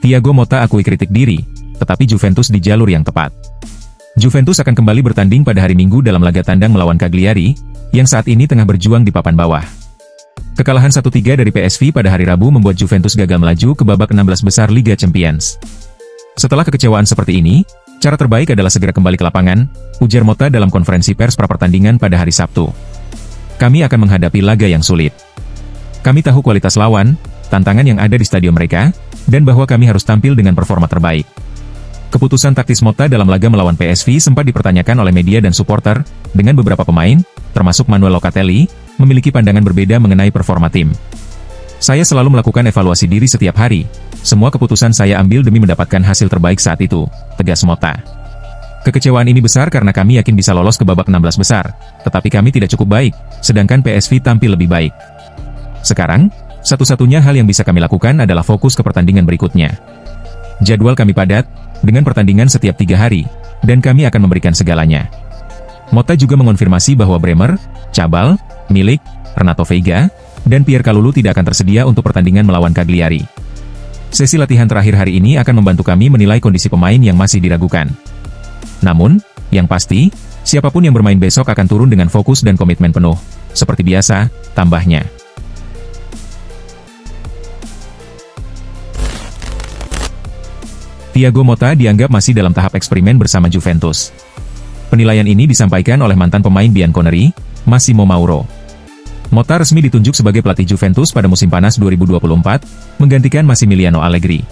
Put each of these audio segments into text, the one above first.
Thiago Motta akui kritik diri, tetapi Juventus di jalur yang tepat. Juventus akan kembali bertanding pada hari Minggu dalam laga tandang melawan Cagliari, yang saat ini tengah berjuang di papan bawah. Kekalahan 1-3 dari PSV pada hari Rabu membuat Juventus gagal melaju ke babak 16 besar Liga Champions. Setelah kekecewaan seperti ini, cara terbaik adalah segera kembali ke lapangan, ujar Motta dalam konferensi pers pra-pertandingan pada hari Sabtu. Kami akan menghadapi laga yang sulit. Kami tahu kualitas lawan, tantangan yang ada di stadion mereka, dan bahwa kami harus tampil dengan performa terbaik. Keputusan taktis Motta dalam laga melawan PSV sempat dipertanyakan oleh media dan supporter, dengan beberapa pemain, termasuk Manuel Locatelli, memiliki pandangan berbeda mengenai performa tim. Saya selalu melakukan evaluasi diri setiap hari, semua keputusan saya ambil demi mendapatkan hasil terbaik saat itu, tegas Motta. Kekecewaan ini besar karena kami yakin bisa lolos ke babak 16 besar, tetapi kami tidak cukup baik, sedangkan PSV tampil lebih baik. Sekarang, satu-satunya hal yang bisa kami lakukan adalah fokus ke pertandingan berikutnya. Jadwal kami padat, dengan pertandingan setiap 3 hari, dan kami akan memberikan segalanya. Motta juga mengonfirmasi bahwa Bremer, Cabal, Milik, Renato Veiga, dan Pierre Kalulu tidak akan tersedia untuk pertandingan melawan Cagliari. Sesi latihan terakhir hari ini akan membantu kami menilai kondisi pemain yang masih diragukan. Namun, yang pasti, siapapun yang bermain besok akan turun dengan fokus dan komitmen penuh. Seperti biasa, tambahnya. Thiago Motta dianggap masih dalam tahap eksperimen bersama Juventus. Penilaian ini disampaikan oleh mantan pemain Bianconeri, Massimo Mauro. Motta resmi ditunjuk sebagai pelatih Juventus pada musim panas 2024, menggantikan Massimiliano Allegri.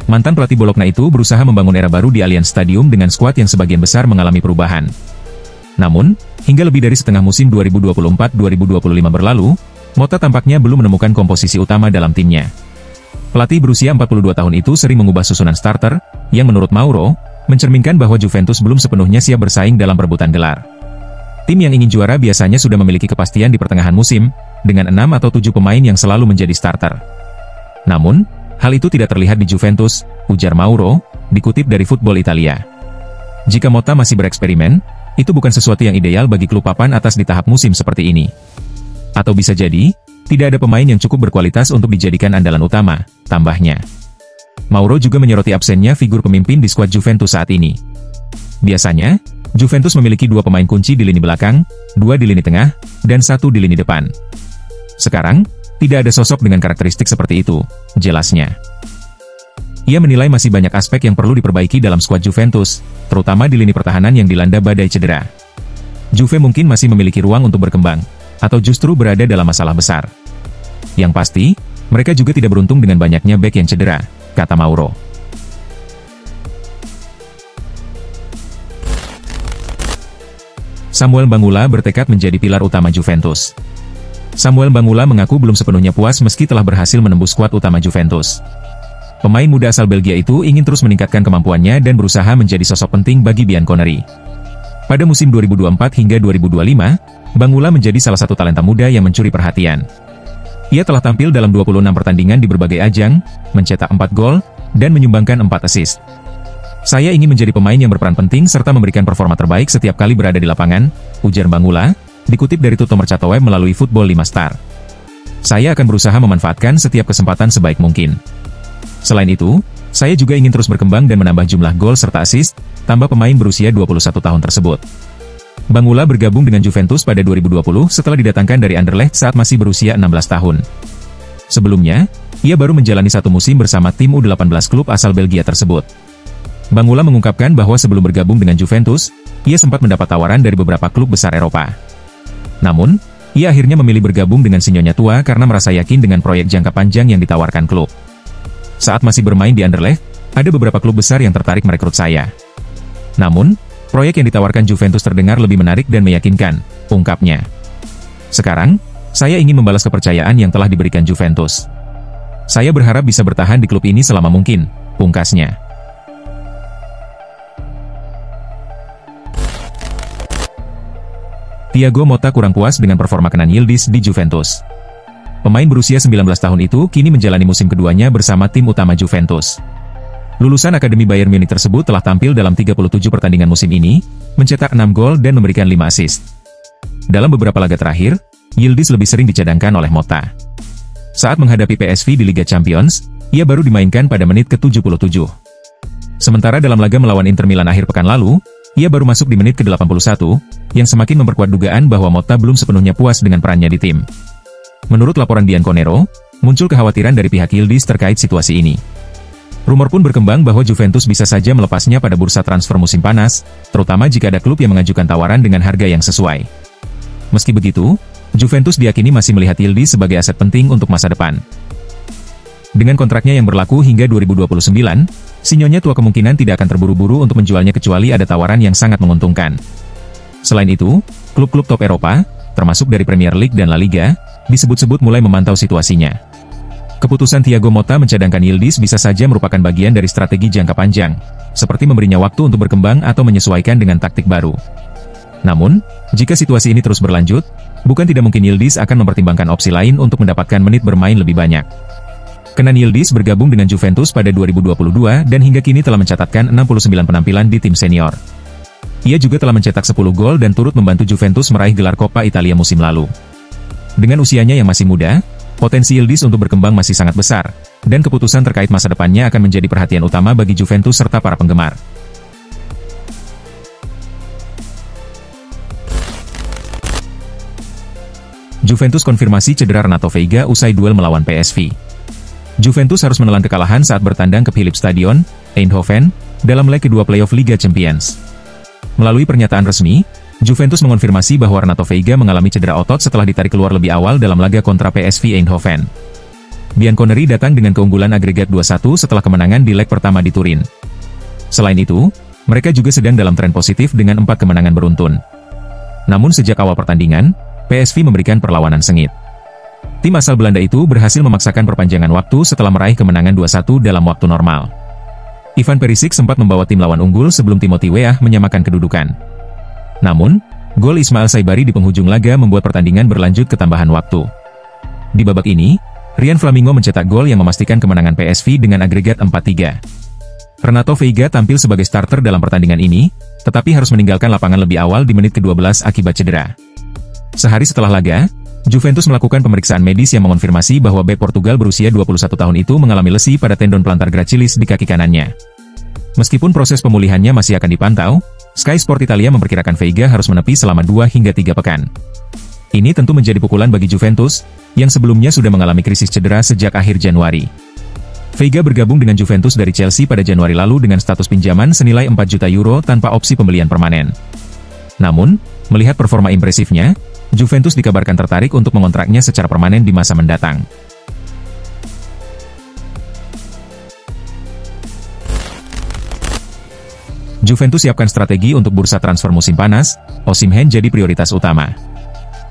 Mantan pelatih Bologna itu berusaha membangun era baru di Allianz Stadium dengan skuad yang sebagian besar mengalami perubahan. Namun, hingga lebih dari setengah musim 2024-2025 berlalu, Motta tampaknya belum menemukan komposisi utama dalam timnya. Pelatih berusia 42 tahun itu sering mengubah susunan starter, yang menurut Mauro, mencerminkan bahwa Juventus belum sepenuhnya siap bersaing dalam perebutan gelar. Tim yang ingin juara biasanya sudah memiliki kepastian di pertengahan musim, dengan 6 atau 7 pemain yang selalu menjadi starter. Namun, hal itu tidak terlihat di Juventus, ujar Mauro, dikutip dari Football Italia. Jika Motta masih bereksperimen, itu bukan sesuatu yang ideal bagi klub papan atas di tahap musim seperti ini. Atau bisa jadi, tidak ada pemain yang cukup berkualitas untuk dijadikan andalan utama, tambahnya. Mauro juga menyoroti absennya figur pemimpin di skuad Juventus saat ini. Biasanya, Juventus memiliki 2 pemain kunci di lini belakang, 2 di lini tengah, dan 1 di lini depan. Sekarang, tidak ada sosok dengan karakteristik seperti itu, jelasnya. Ia menilai masih banyak aspek yang perlu diperbaiki dalam skuad Juventus, terutama di lini pertahanan yang dilanda badai cedera. Juve mungkin masih memiliki ruang untuk berkembang, atau justru berada dalam masalah besar. Yang pasti, mereka juga tidak beruntung dengan banyaknya bek yang cedera, kata Mauro. Samuel Mbangula bertekad menjadi pilar utama Juventus. Samuel Mbangula mengaku belum sepenuhnya puas meski telah berhasil menembus skuad utama Juventus. Pemain muda asal Belgia itu ingin terus meningkatkan kemampuannya dan berusaha menjadi sosok penting bagi Bianconeri. Pada musim 2024 hingga 2025, Mbangula menjadi salah satu talenta muda yang mencuri perhatian. Ia telah tampil dalam 26 pertandingan di berbagai ajang, mencetak 4 gol, dan menyumbangkan 4 assist. Saya ingin menjadi pemain yang berperan penting serta memberikan performa terbaik setiap kali berada di lapangan, ujar Mbangula, dikutip dari Tutto Mercato Web melalui Football 5 Star. Saya akan berusaha memanfaatkan setiap kesempatan sebaik mungkin. Selain itu, saya juga ingin terus berkembang dan menambah jumlah gol serta assist, tambah pemain berusia 21 tahun tersebut. Mbangula bergabung dengan Juventus pada 2020 setelah didatangkan dari Anderlecht saat masih berusia 16 tahun. Sebelumnya, ia baru menjalani 1 musim bersama tim U18 klub asal Belgia tersebut. Mbangula mengungkapkan bahwa sebelum bergabung dengan Juventus, ia sempat mendapat tawaran dari beberapa klub besar Eropa. Namun, ia akhirnya memilih bergabung dengan si Nyonya Tua karena merasa yakin dengan proyek jangka panjang yang ditawarkan klub. Saat masih bermain di Anderlecht, ada beberapa klub besar yang tertarik merekrut saya. Namun, proyek yang ditawarkan Juventus terdengar lebih menarik dan meyakinkan, ungkapnya. Sekarang, saya ingin membalas kepercayaan yang telah diberikan Juventus. Saya berharap bisa bertahan di klub ini selama mungkin, pungkasnya. Thiago Motta kurang puas dengan performa Kenan Yildiz di Juventus. Pemain berusia 19 tahun itu kini menjalani musim keduanya bersama tim utama Juventus. Lulusan Akademi Bayern Munich tersebut telah tampil dalam 37 pertandingan musim ini, mencetak 6 gol dan memberikan 5 assist. Dalam beberapa laga terakhir, Yildiz lebih sering dicadangkan oleh Motta. Saat menghadapi PSV di Liga Champions, ia baru dimainkan pada menit ke-77. Sementara dalam laga melawan Inter Milan akhir pekan lalu, ia baru masuk di menit ke-81, yang semakin memperkuat dugaan bahwa Motta belum sepenuhnya puas dengan perannya di tim. Menurut laporan Bianconero, muncul kekhawatiran dari pihak Yildiz terkait situasi ini. Rumor pun berkembang bahwa Juventus bisa saja melepasnya pada bursa transfer musim panas, terutama jika ada klub yang mengajukan tawaran dengan harga yang sesuai. Meski begitu, Juventus diyakini masih melihat Yildiz sebagai aset penting untuk masa depan. Dengan kontraknya yang berlaku hingga 2029, Signonnya tua kemungkinan tidak akan terburu-buru untuk menjualnya kecuali ada tawaran yang sangat menguntungkan. Selain itu, klub-klub top Eropa, termasuk dari Premier League dan La Liga, disebut-sebut mulai memantau situasinya. Keputusan Thiago Motta mencadangkan Yildiz bisa saja merupakan bagian dari strategi jangka panjang, seperti memberinya waktu untuk berkembang atau menyesuaikan dengan taktik baru. Namun, jika situasi ini terus berlanjut, bukan tidak mungkin Yildiz akan mempertimbangkan opsi lain untuk mendapatkan menit bermain lebih banyak. Kenan Yildiz bergabung dengan Juventus pada 2022 dan hingga kini telah mencatatkan 69 penampilan di tim senior. Ia juga telah mencetak 10 gol dan turut membantu Juventus meraih gelar Coppa Italia musim lalu. Dengan usianya yang masih muda, potensi Yildiz untuk berkembang masih sangat besar, dan keputusan terkait masa depannya akan menjadi perhatian utama bagi Juventus serta para penggemar. Juventus konfirmasi cedera Renato Veiga usai duel melawan PSV. Juventus harus menelan kekalahan saat bertandang ke Philips Stadion, Eindhoven, dalam leg kedua playoff Liga Champions. Melalui pernyataan resmi, Juventus mengonfirmasi bahwa Renato Veiga mengalami cedera otot setelah ditarik keluar lebih awal dalam laga kontra PSV Eindhoven. Bianconeri datang dengan keunggulan agregat 2-1 setelah kemenangan di leg pertama di Turin. Selain itu, mereka juga sedang dalam tren positif dengan 4 kemenangan beruntun. Namun sejak awal pertandingan, PSV memberikan perlawanan sengit. Tim asal Belanda itu berhasil memaksakan perpanjangan waktu setelah meraih kemenangan 2-1 dalam waktu normal. Ivan Perisic sempat membawa tim lawan unggul sebelum Timothy Weah menyamakan kedudukan. Namun, gol Ismail Saibari di penghujung laga membuat pertandingan berlanjut ke tambahan waktu. Di babak ini, Rian Flamingo mencetak gol yang memastikan kemenangan PSV dengan agregat 4-3. Renato Veiga tampil sebagai starter dalam pertandingan ini, tetapi harus meninggalkan lapangan lebih awal di menit ke-12 akibat cedera. Sehari setelah laga, Juventus melakukan pemeriksaan medis yang mengonfirmasi bahwa bek Portugal berusia 21 tahun itu mengalami lesi pada tendon plantar gracilis di kaki kanannya. Meskipun proses pemulihannya masih akan dipantau, Sky Sport Italia memperkirakan Veiga harus menepi selama 2 hingga 3 pekan. Ini tentu menjadi pukulan bagi Juventus, yang sebelumnya sudah mengalami krisis cedera sejak akhir Januari. Veiga bergabung dengan Juventus dari Chelsea pada Januari lalu dengan status pinjaman senilai 4 juta euro tanpa opsi pembelian permanen. Namun, melihat performa impresifnya, Juventus dikabarkan tertarik untuk mengontraknya secara permanen di masa mendatang. Juventus siapkan strategi untuk bursa transfer musim panas, Osimhen jadi prioritas utama.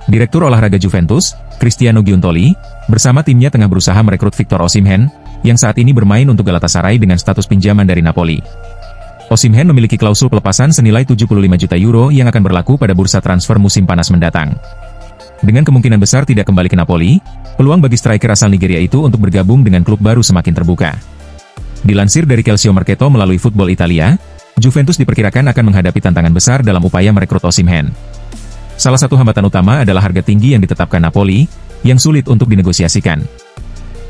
Direktur olahraga Juventus, Cristiano Giuntoli, bersama timnya tengah berusaha merekrut Victor Osimhen, yang saat ini bermain untuk Galatasaray dengan status pinjaman dari Napoli. Osimhen memiliki klausul pelepasan senilai 75 juta euro yang akan berlaku pada bursa transfer musim panas mendatang. Dengan kemungkinan besar tidak kembali ke Napoli, peluang bagi striker asal Nigeria itu untuk bergabung dengan klub baru semakin terbuka. Dilansir dari Calcio Mercato melalui Football Italia, Juventus diperkirakan akan menghadapi tantangan besar dalam upaya merekrut Osimhen. Salah satu hambatan utama adalah harga tinggi yang ditetapkan Napoli, yang sulit untuk dinegosiasikan.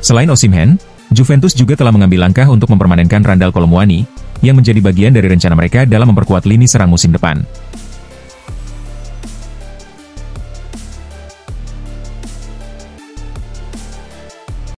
Selain Osimhen, Juventus juga telah mengambil langkah untuk mempermanenkan Randal Kolo Muani, yang menjadi bagian dari rencana mereka dalam memperkuat lini serang musim depan.